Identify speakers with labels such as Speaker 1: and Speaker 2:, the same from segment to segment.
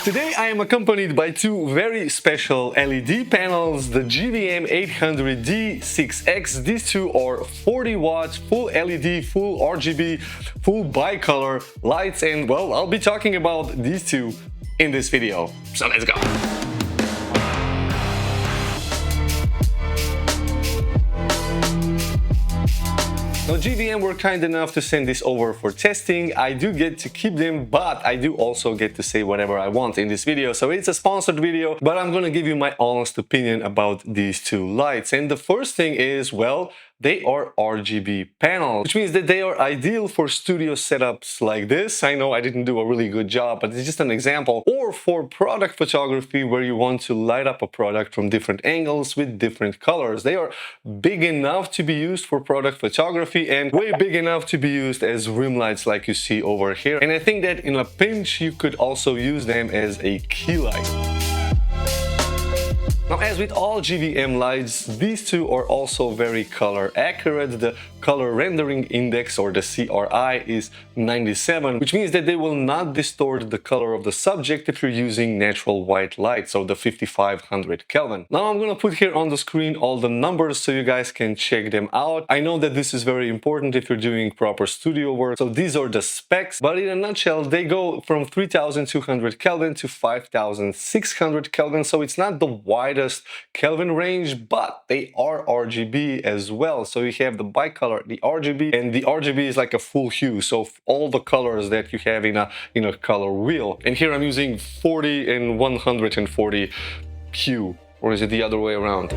Speaker 1: Today I am accompanied by two very special LED panels, the GVM 800D 6X. These two are 40 watts, full LED, full RGB, full bicolor lights, and well, I'll be talking about these two in this video. So let's go! Now GVM were kind enough to send this over for testing. I do get to keep them, but I do also get to say whatever I want in this video. So it's a sponsored video, but I'm gonna give you my honest opinion about these two lights. And the first thing is, well, they are RGB panels, which means that they are ideal for studio setups like this. I know I didn't do a really good job, but it's just an example. Or for product photography where you want to light up a product from different angles with different colors. They are big enough to be used for product photography and way big enough to be used as rim lights like you see over here. And I think that in a pinch you could also use them as a key light. Now, as with all GVM lights, these two are also very color accurate. The color rendering index, or the CRI, is 97, which means that they will not distort the color of the subject if you're using natural white light, so the 5500 Kelvin. Now I'm gonna put here on the screen all the numbers so you guys can check them out. I know that this is very important if you're doing proper studio work, so these are the specs, but in a nutshell, they go from 3200 Kelvin to 5600 Kelvin, so it's not the widest Kelvin range, but they are RGB as well. So you have the bicolor, the RGB, and the RGB is like a full hue, so all the colors that you have in a color wheel. And here I'm using 40 and 140 hue, or is it the other way around?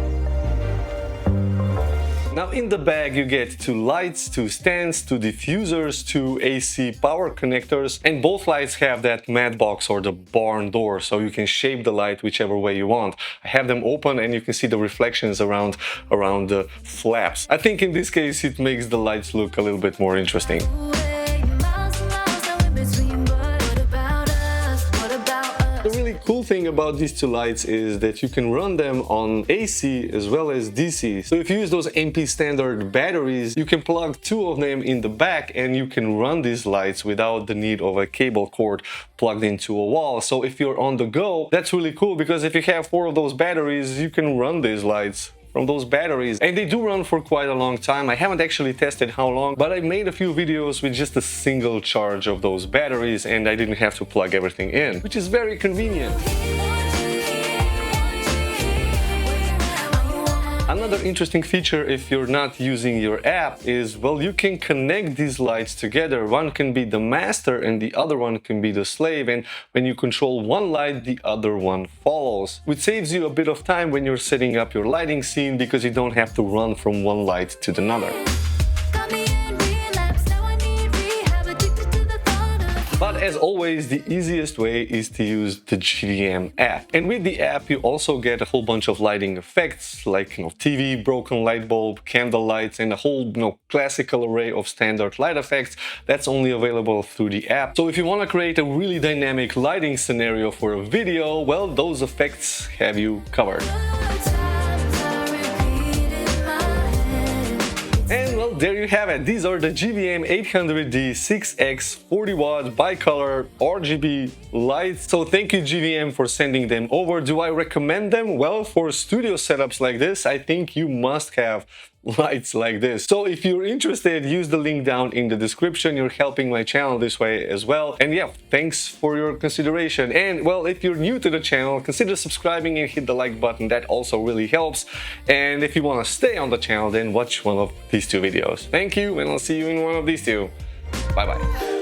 Speaker 1: Now in the bag you get two lights, two stands, two diffusers, two AC power connectors, and both lights have that mat box or the barn door, so you can shape the light whichever way you want. I have them open and you can see the reflections around the flaps. I think in this case it makes the lights look a little bit more interesting. Cool thing about these two lights is that you can run them on AC as well as DC. So if you use those MP standard batteries, you can plug two of them in the back and you can run these lights without the need of a cable cord plugged into a wall. So if you're on the go, that's really cool, because if you have four of those batteries, you can run these lights from those batteries, and they do run for quite a long time. I haven't actually tested how long, but I made a few videos with just a single charge of those batteries and I didn't have to plug everything in, which is very convenient. Another interesting feature if you're not using your app is, well, you can connect these lights together. One can be the master and the other one can be the slave, and when you control one light, the other one follows, which saves you a bit of time when you're setting up your lighting scene, because you don't have to run from one light to another. But as always, the easiest way is to use the GVM app. And with the app, you also get a whole bunch of lighting effects like, TV, broken light bulb, candle lights, and a whole, classical array of standard light effects that's only available through the app. So if you want to create a really dynamic lighting scenario for a video, well, those effects have you covered. And well, there you have it. These are the GVM 800D 6X 40 watt bicolor RGB lights. So thank you GVM for sending them over. Do I recommend them? Well, for studio setups like this, I think you must have lights like this. So if you're interested, use the link down in the description. You're helping my channel this way as well. And yeah, thanks for your consideration. And well, if you're new to the channel, consider subscribing and hit the like button. That also really helps. And if you want to stay on the channel, then watch one of these two videos. Thank you, and I'll see you in one of these two. Bye bye.